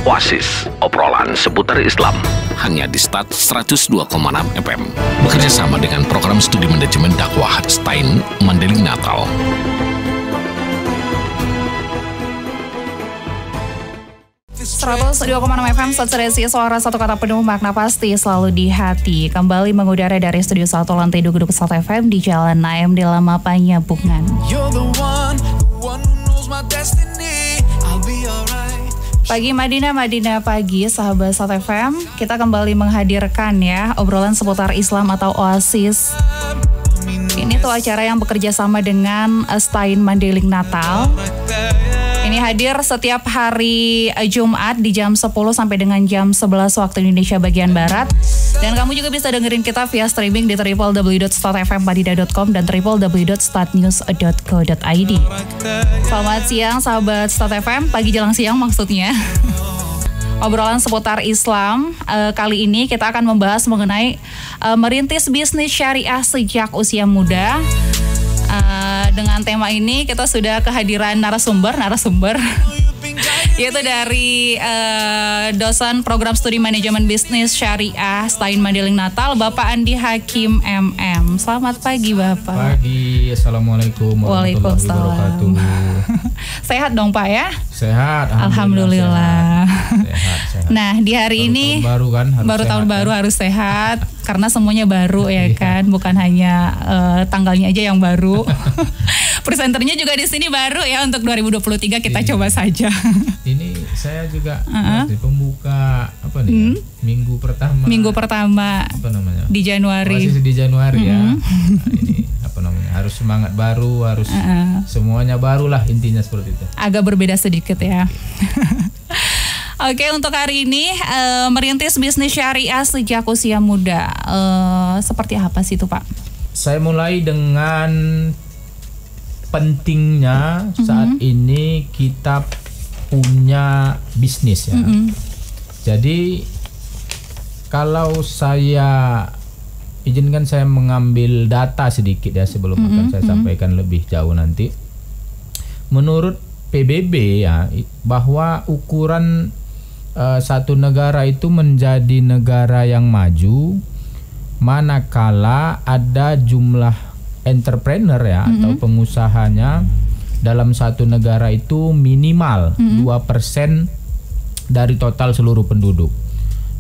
Oasis, obrolan seputar Islam. Hanya di Start 102,6 FM. Bekerja sama dengan program studi manajemen dakwah Stein Mandailing Natal. Terus 2,6 FM Satsresi, suara satu kata penuh makna pasti selalu di hati. Kembali mengudara dari Studio 1 Lantai 2 Gedung Sat FM di Jalan Naim di Lama Panyabungan. Pagi Madinah pagi sahabat Sat FM. Kita kembali menghadirkan ya obrolan seputar Islam atau Oasis. Ini tuh acara yang bekerja sama dengan Stein Mandailing Natal. Ini hadir setiap hari Jumat di jam 10 sampai dengan jam 11 waktu Indonesia bagian Barat. Dan kamu juga bisa dengerin kita via streaming di www.startfmpadida.com dan www.startnews.co.id. Selamat siang sahabat Start FM, pagi jelang siang maksudnya. Obrolan seputar Islam. Kali ini kita akan membahas mengenai merintis bisnis syariah sejak usia muda. Dengan tema ini kita sudah kehadiran narasumber yaitu dari dosen program studi manajemen bisnis syariah Stein Mandailing Natal, Bapak Andi Hakim MM. Selamat pagi Bapak. Pagi, Assalamualaikum warahmatullahi wabarakatuh. Sehat dong Pak ya? Sehat, Alhamdulillah. Sehat. Nah di hari ini baru tahun baru harus sehat karena semuanya baru ya kan, bukan hanya tanggalnya aja yang baru. Presenternya juga di sini baru ya untuk 2023 kita coba saja. Ini saya juga pembuka apa nih? Minggu pertama apa namanya? Di Januari. Masih di Januari ya. Nah, ini apa namanya? Harus semangat baru, harus semuanya barulah intinya seperti itu. Agak berbeda sedikit ya. Oke, untuk hari ini merintis bisnis syariah sejak usia muda. Seperti apa sih itu Pak? Saya mulai dengan pentingnya saat ini kita punya bisnis ya. Jadi kalau saya izinkan saya mengambil data sedikit ya sebelum akan saya sampaikan lebih jauh nanti. Menurut PBB ya bahwa ukuran satu negara itu menjadi negara yang maju manakala ada jumlah entrepreneur ya atau pengusahanya dalam satu negara itu minimal 2% dari total seluruh penduduk.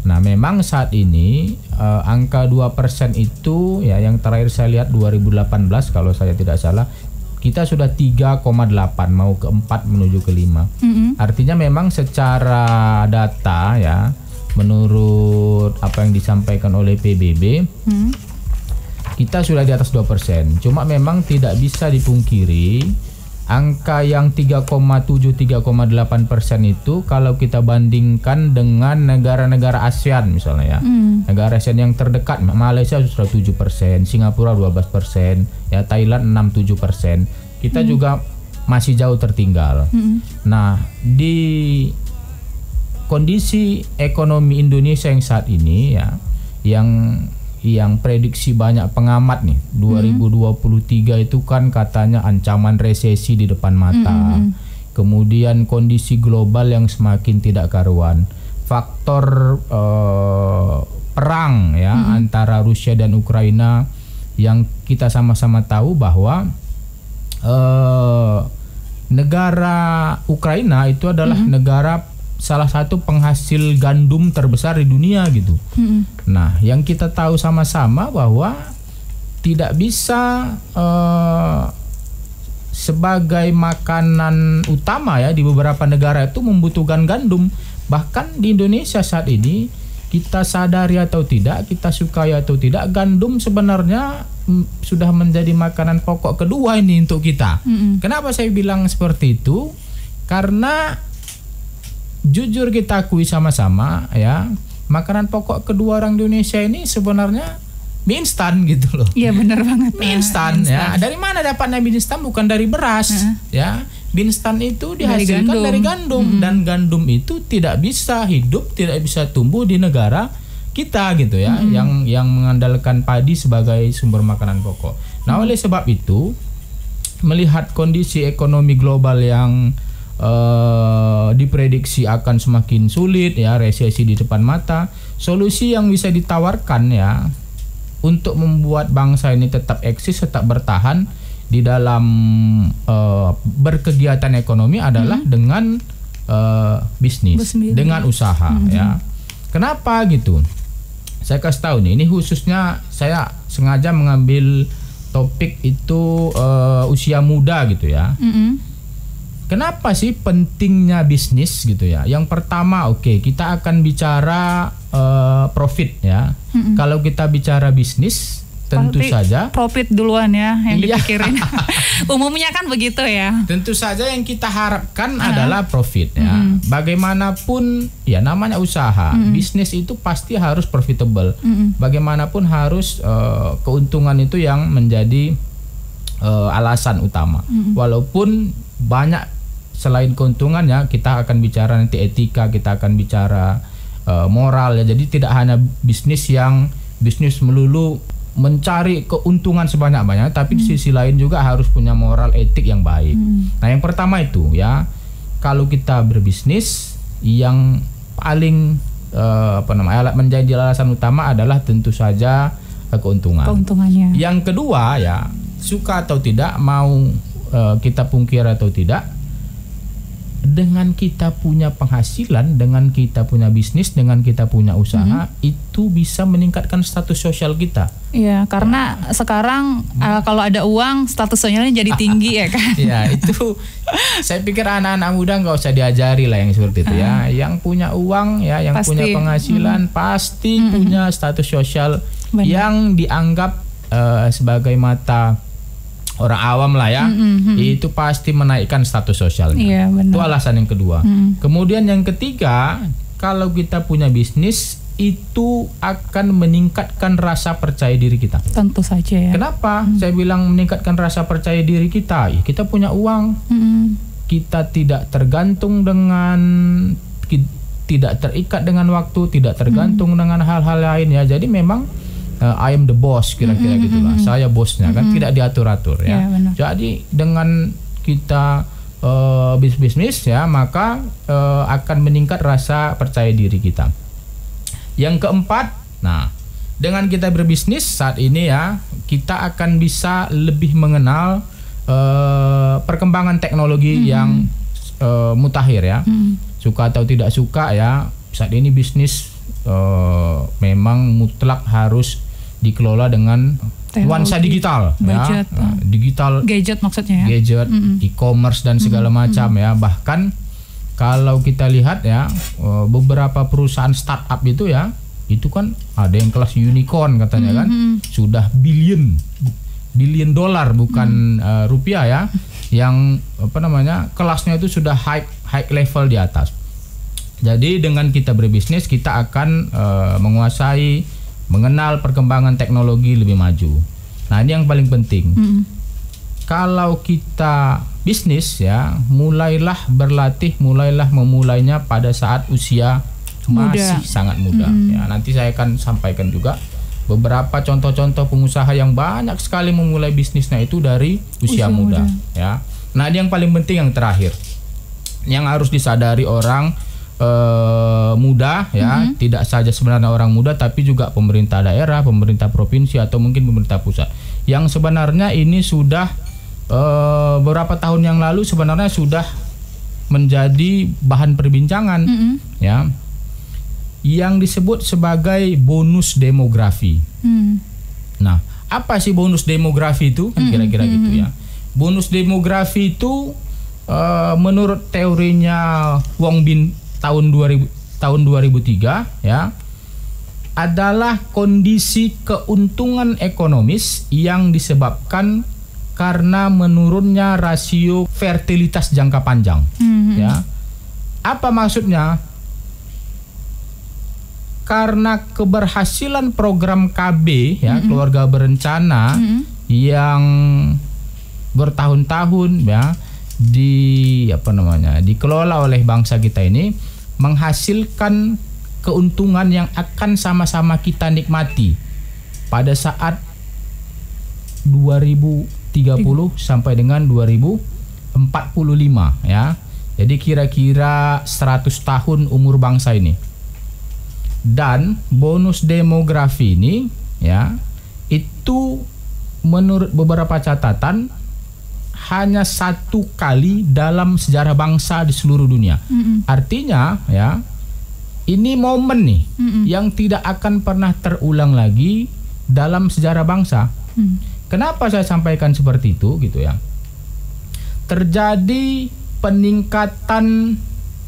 Nah, memang saat ini angka 2% itu ya yang terakhir saya lihat 2018 kalau saya tidak salah kita sudah 3,8 mau ke 4 menuju ke 5. Artinya memang secara data ya menurut apa yang disampaikan oleh PBB kita sudah di atas 2%. Cuma memang tidak bisa dipungkiri angka yang 3,7-3,8% itu kalau kita bandingkan dengan negara-negara ASEAN misalnya ya. Negara ASEAN yang terdekat Malaysia sudah 7%, Singapura 12%, ya Thailand 6-7%. Kita juga masih jauh tertinggal. Nah, di kondisi ekonomi Indonesia yang saat ini ya yang prediksi banyak pengamat nih 2023 itu kan katanya ancaman resesi di depan mata. Kemudian kondisi global yang semakin tidak karuan. Faktor perang ya antara Rusia dan Ukraina yang kita sama-sama tahu bahwa negara Ukraina itu adalah negara salah satu penghasil gandum terbesar di dunia gitu. Nah, yang kita tahu sama-sama bahwa tidak bisa sebagai makanan utama ya di beberapa negara itu membutuhkan gandum. Bahkan di Indonesia saat ini kita sadari atau tidak, kita sukai atau tidak, gandum sebenarnya sudah menjadi makanan pokok kedua ini untuk kita. Kenapa saya bilang seperti itu? Karena jujur kita akui sama-sama ya, makanan pokok kedua orang Indonesia ini sebenarnya mie instan gitu loh. Iya benar banget. Mie instan ya. Dari mana dapatnya mie instan? Bukan dari beras ya. Mie instan itu dihasilkan dari gandum dan gandum itu tidak bisa hidup, tidak bisa tumbuh di negara kita gitu ya, yang mengandalkan padi sebagai sumber makanan pokok. Nah, oleh sebab itu melihat kondisi ekonomi global yang diprediksi akan semakin sulit ya, resesi di depan mata. Solusi yang bisa ditawarkan ya untuk membuat bangsa ini tetap eksis, tetap bertahan di dalam berkegiatan ekonomi adalah dengan bisnis, dengan usaha ya. Kenapa gitu? Saya kasih tahu nih, ini khususnya saya sengaja mengambil topik itu usia muda gitu ya. Kenapa sih pentingnya bisnis gitu ya? Yang pertama, kita akan bicara profit ya. Kalau kita bicara bisnis, tentu saja profit duluan ya yang dipikirin. Umumnya kan begitu ya. Tentu saja yang kita harapkan adalah profit ya. Bagaimanapun ya namanya usaha, bisnis itu pasti harus profitable. Bagaimanapun harus keuntungan itu yang menjadi alasan utama. Walaupun banyak selain keuntungannya, kita akan bicara nanti etika, kita akan bicara moral ya. Jadi tidak hanya bisnis melulu mencari keuntungan sebanyak-banyak, tapi di sisi lain juga harus punya moral etik yang baik. Nah, yang pertama itu ya, kalau kita berbisnis yang paling menjadi alasan utama adalah tentu saja keuntungannya. Yang kedua ya, suka atau tidak, mau kita pungkir atau tidak, dengan kita punya penghasilan, dengan kita punya bisnis, dengan kita punya usaha, itu bisa meningkatkan status sosial kita. Iya, karena sekarang kalau ada uang, status sosialnya jadi tinggi ya kan. Ya, itu saya pikir anak-anak muda nggak usah diajari lah yang seperti itu ya. Yang punya uang ya, yang pasti punya penghasilan pasti punya status sosial yang dianggap sebagai mata orang awam lah ya, itu pasti menaikkan status sosialnya. Iya, itu alasan yang kedua. Kemudian yang ketiga, kalau kita punya bisnis, itu akan meningkatkan rasa percaya diri kita. Tentu saja ya. Kenapa saya bilang meningkatkan rasa percaya diri kita? Ya, kita punya uang, kita tidak tergantung dengan, tidak terikat dengan waktu, tidak tergantung dengan hal-hal lain ya. Jadi memang I am the boss, kira-kira gitulah. Saya bosnya kan, tidak diatur-atur ya. Jadi dengan kita bisnis ya, maka akan meningkat rasa percaya diri kita. Yang keempat, nah, dengan kita berbisnis saat ini ya, kita akan bisa lebih mengenal perkembangan teknologi yang mutakhir ya. Suka atau tidak suka ya, saat ini bisnis memang mutlak harus dikelola dengan nuansa digital budget, ya. Digital gadget maksudnya ya. Gadget, e-commerce dan segala macam ya. Bahkan kalau kita lihat ya, beberapa perusahaan startup itu ya, itu kan ada yang kelas unicorn katanya kan, sudah billion dollar bukan rupiah ya, yang kelasnya itu sudah high level di atas. Jadi dengan kita berbisnis, kita akan mengenal perkembangan teknologi lebih maju. Nah, ini yang paling penting. Kalau kita bisnis ya, mulailah berlatih, memulainya pada saat usia masih sangat muda. Ya, nanti saya akan sampaikan juga beberapa contoh-contoh pengusaha yang banyak sekali memulai bisnisnya itu dari usia muda. Ya. Nah, ini yang paling penting, yang terakhir, yang harus disadari orang muda ya, tidak saja sebenarnya orang muda, tapi juga pemerintah daerah, pemerintah provinsi, atau mungkin pemerintah pusat, yang sebenarnya ini sudah beberapa tahun yang lalu sebenarnya sudah menjadi bahan perbincangan ya, yang disebut sebagai bonus demografi. Nah, apa sih bonus demografi itu? Kan kira-kira gitu ya. Bonus demografi itu menurut teorinya Wong Bin tahun 2003 ya, adalah kondisi keuntungan ekonomis yang disebabkan karena menurunnya rasio fertilitas jangka panjang. Ya. Apa maksudnya? Karena keberhasilan program KB ya, keluarga berencana yang bertahun-tahun ya dikelola oleh bangsa kita ini, menghasilkan keuntungan yang akan sama-sama kita nikmati pada saat 2030 sampai dengan 2045 ya. Jadi kira-kira 100 tahun umur bangsa ini. Dan bonus demografi ini ya, itu menurut beberapa catatan hanya 1 kali dalam sejarah bangsa di seluruh dunia. Artinya ya, ini momen nih yang tidak akan pernah terulang lagi dalam sejarah bangsa. Kenapa saya sampaikan seperti itu gitu ya? Terjadi peningkatan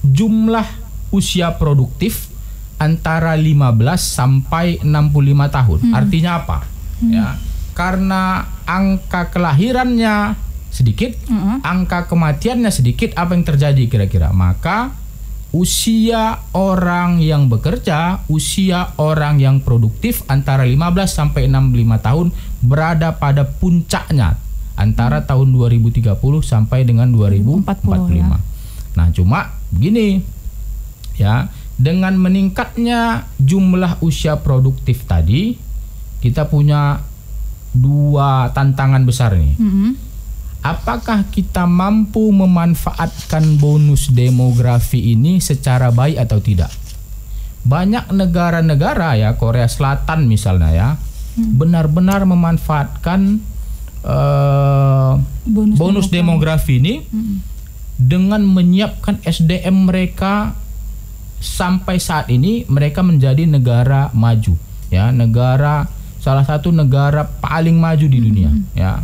jumlah usia produktif antara 15 sampai 65 tahun. Artinya apa? Ya, karena angka kelahirannya sedikit, angka kematiannya sedikit, apa yang terjadi kira-kira? Maka usia orang yang bekerja, usia orang yang produktif antara 15 sampai 65 tahun berada pada puncaknya antara tahun 2030 sampai dengan 2045. Ya. Nah, cuma begini ya, dengan meningkatnya jumlah usia produktif tadi, kita punya 2 tantangan besar nih. Apakah kita mampu memanfaatkan bonus demografi ini secara baik atau tidak? Banyak negara-negara ya, Korea Selatan misalnya ya, benar-benar memanfaatkan bonus demografi ini dengan menyiapkan SDM mereka. Sampai saat ini mereka menjadi negara maju ya, salah satu negara paling maju di dunia ya.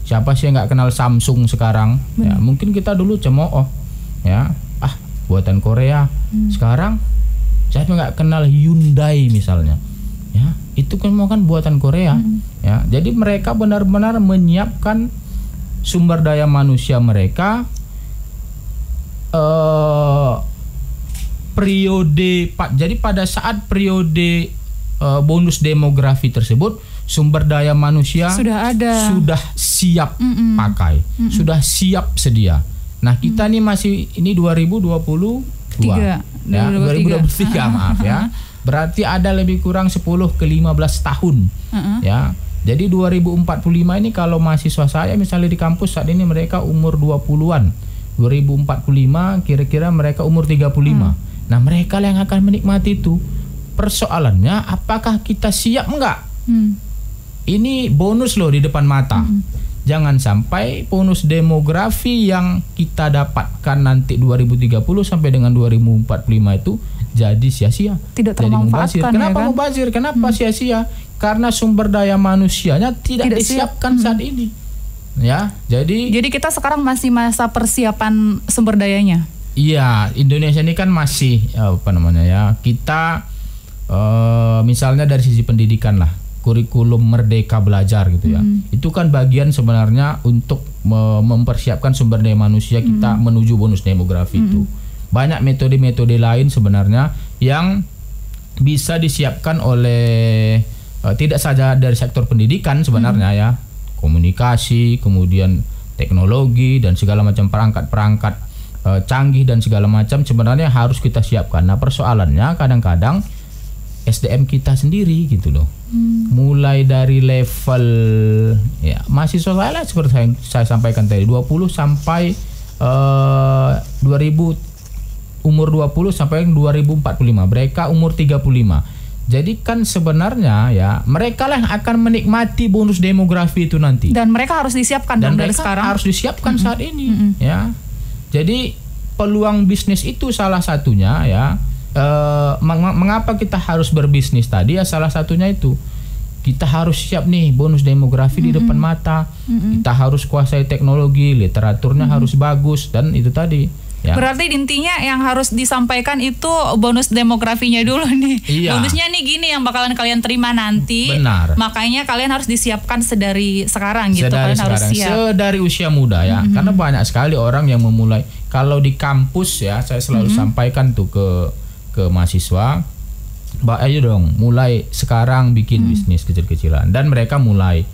Siapa sih yang nggak kenal Samsung sekarang? Ya, mungkin kita dulu cemooh ya, buatan Korea. Sekarang siapa nggak kenal Hyundai misalnya? Ya, itu kan buatan Korea. Ya, jadi mereka benar-benar menyiapkan sumber daya manusia mereka. Jadi pada saat periode bonus demografi tersebut, sumber daya manusia sudah siap pakai, sudah siap sedia. Nah, kita nih masih ini 2022 ya, 2023 maaf ya. Berarti ada lebih kurang 10 ke 15 tahun. Ya. Jadi 2045 ini kalau mahasiswa saya misalnya di kampus saat ini mereka umur 20-an. 2045 kira-kira mereka umur 35. Nah, mereka yang akan menikmati itu. Persoalannya apakah kita siap enggak? Ini bonus loh di depan mata. Jangan sampai bonus demografi yang kita dapatkan nanti 2030 sampai dengan 2045 itu jadi sia-sia. Tidak termanfaatkan. Kenapa mubazir? Kenapa sia-sia? Karena sumber daya manusianya tidak disiapkan saat ini. Ya, jadi kita sekarang masih masa persiapan sumber dayanya. Iya, Indonesia ini kan masih kita misalnya dari sisi pendidikan lah, kurikulum Merdeka Belajar gitu ya. Itu kan bagian sebenarnya untuk mempersiapkan sumber daya manusia kita menuju bonus demografi itu. Banyak metode-metode lain sebenarnya yang bisa disiapkan oleh tidak saja dari sektor pendidikan sebenarnya ya. Komunikasi, kemudian teknologi dan segala macam perangkat-perangkat canggih dan segala macam sebenarnya harus kita siapkan. Nah, persoalannya kadang-kadang SDM kita sendiri gitu loh. Mulai dari level ya mahasiswa saya lah, seperti saya sampaikan tadi 20 sampai 2000 umur 20 sampai 2045. Mereka umur 35. Jadi kan sebenarnya ya mereka lah yang akan menikmati bonus demografi itu nanti. Dan mereka harus disiapkan dari sekarang. Harus disiapkan saat ini ya. Jadi peluang bisnis itu salah satunya ya. Mengapa kita harus berbisnis tadi ya, salah satunya itu kita harus siap nih bonus demografi di depan mata. Kita harus kuasai teknologi, literaturnya harus bagus dan itu tadi. Ya. Berarti intinya yang harus disampaikan itu bonus demografinya dulu nih. Iya. Bonusnya nih gini yang bakalan kalian terima nanti. Benar. Makanya kalian harus disiapkan sedari sekarang gitu. Kalian harus siap. Sedari usia muda ya. Karena banyak sekali orang yang memulai. Kalau di kampus ya, saya selalu sampaikan tuh ke mahasiswa, ayo dong mulai sekarang bikin bisnis kecil-kecilan. Dan mereka mulai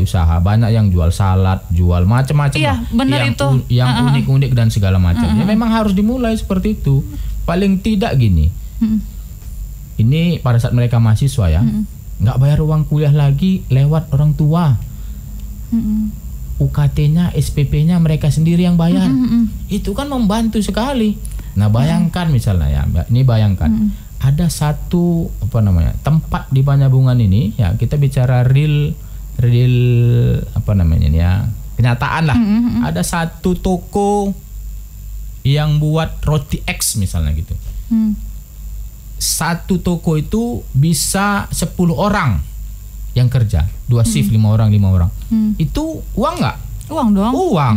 usaha, banyak yang jual salad, jual macam-macam iya, benar yang itu. Yang unik-unik dan segala macam. Ya memang harus dimulai seperti itu. Paling tidak gini. Ini pada saat mereka mahasiswa ya, nggak bayar uang kuliah lagi lewat orang tua. UKT-nya, SPP-nya mereka sendiri yang bayar. Itu kan membantu sekali. Nah, bayangkan misalnya ya, ini bayangkan ada satu tempat di Panjabungan ini ya, kita bicara real kenyataan lah. Ada satu toko yang buat roti X misalnya gitu. Satu toko itu bisa 10 orang yang kerja, 2 shift, 5 orang. Itu uang nggak? Uang dong. Uang.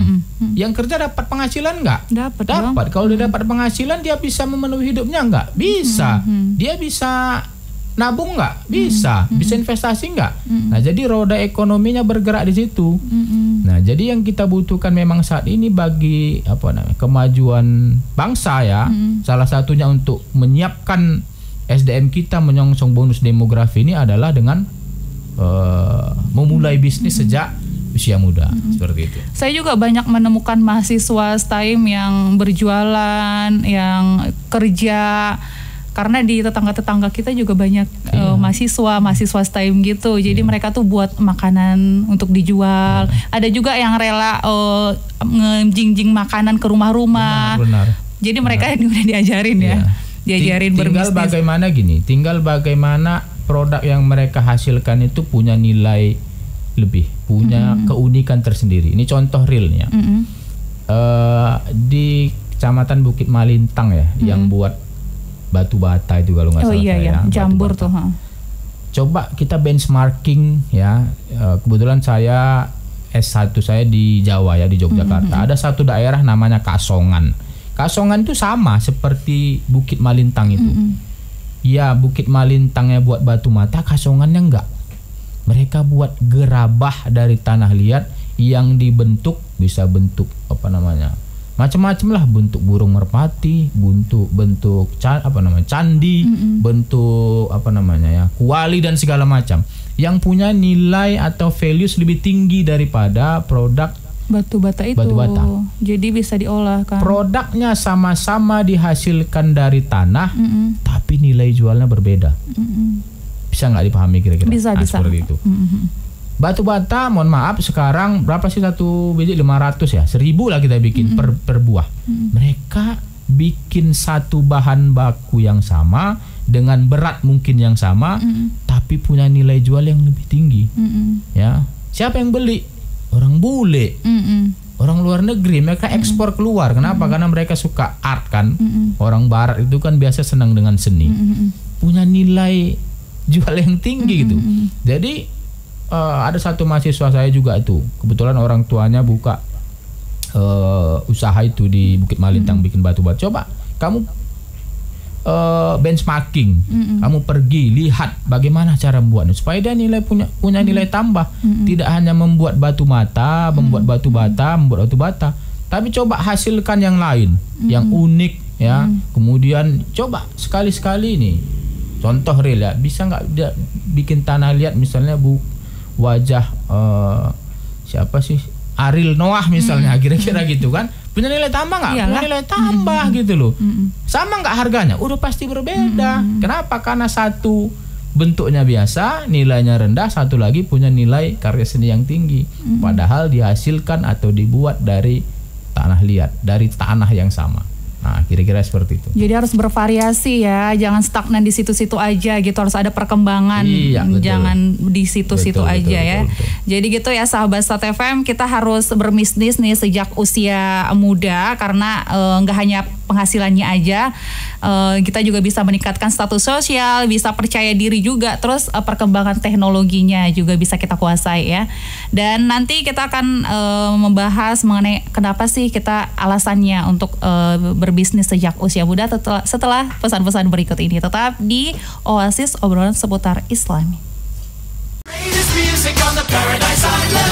Yang kerja dapat penghasilan nggak? Dapat. Kalau dia dapat penghasilan, dia bisa memenuhi hidupnya nggak? Bisa. Dia bisa nabung nggak? Bisa. Bisa investasi nggak? Nah, jadi roda ekonominya bergerak di situ. Nah, jadi yang kita butuhkan memang saat ini bagi kemajuan bangsa ya, salah satunya untuk menyiapkan SDM kita menyongsong bonus demografi ini adalah dengan memulai bisnis sejak usia muda, seperti itu. Saya juga banyak menemukan mahasiswa STAIM yang berjualan, yang kerja, karena di tetangga-tetangga kita juga banyak mahasiswa STAIM gitu. Jadi mereka tuh buat makanan untuk dijual. Ada juga yang rela ngejingjing makanan ke rumah-rumah. Benar. Jadi mereka udah diajarin ya. Diajarin berbisnis. Tinggal bagaimana produk yang mereka hasilkan itu punya nilai lebih, punya keunikan tersendiri. Ini contoh realnya. Di Kecamatan Bukit Malintang ya, yang buat batu bata itu kalau nggak salah. Iya. Jambur tuh. Coba kita benchmarking ya. Kebetulan saya S1 saya di Jawa ya, di Yogyakarta. Ada satu daerah namanya Kasongan. Kasongan itu sama seperti Bukit Malintang itu. Ya, Bukit Malintangnya buat batu mata, Kasongannya enggak. Mereka buat gerabah dari tanah liat yang dibentuk, bisa bentuk macam-macam lah, bentuk burung merpati, bentuk candi, bentuk kuali dan segala macam, yang punya nilai atau values lebih tinggi daripada produk batu bata itu. Jadi bisa diolah kan. Produknya sama-sama dihasilkan dari tanah, tapi nilai jualnya berbeda. Bisa nggak dipahami kira-kira? Bisa. Seperti itu. Batu bata, mohon maaf, sekarang berapa sih satu biji? 500 ya, 1000 lah kita bikin per buah. Mereka bikin satu bahan baku yang sama dengan berat mungkin yang sama, tapi punya nilai jual yang lebih tinggi. Ya, siapa yang beli? Orang bule, orang luar negeri, mereka ekspor keluar. Kenapa? Karena mereka suka art kan. Orang barat itu kan biasa senang dengan seni, punya nilai jual yang tinggi gitu. Jadi ada satu mahasiswa saya juga itu, kebetulan orang tuanya buka usaha itu di Bukit Malintang, bikin batu bata. Coba kamu benchmarking, kamu pergi lihat bagaimana cara membuatnya supaya dia punya nilai tambah. Tidak hanya membuat batu mata, membuat batu bata, tapi coba hasilkan yang lain, yang unik ya. Kemudian coba sekali-sekali nih, contoh real ya, bisa nggak dia bikin tanah liat misalnya wajah siapa sih, Ariel Noah misalnya, kira-kira gitu kan. Punya nilai tambah nggak? Punya nilai tambah gitu loh. Sama nggak harganya? Udah pasti berbeda. Kenapa? Karena satu bentuknya biasa, nilainya rendah, satu lagi punya nilai karya seni yang tinggi. Padahal dihasilkan atau dibuat dari tanah liat, dari tanah yang sama. Nah, kira-kira seperti itu. Jadi harus bervariasi ya, jangan stagnan di situ-situ aja gitu, harus ada perkembangan. Iya, jangan di situ-situ aja ya. Betul. Jadi gitu ya sahabat Stat FM, kita harus berbisnis nih sejak usia muda, karena nggak hanya penghasilannya aja, kita juga bisa meningkatkan status sosial, bisa percaya diri juga, terus perkembangan teknologinya juga bisa kita kuasai ya. Dan nanti kita akan membahas mengenai kenapa sih kita alasannya untuk berbisnis sejak usia muda setelah pesan-pesan berikut ini. Tetap di Oasis, obrolan seputar Islami. Music on the Paradise Island.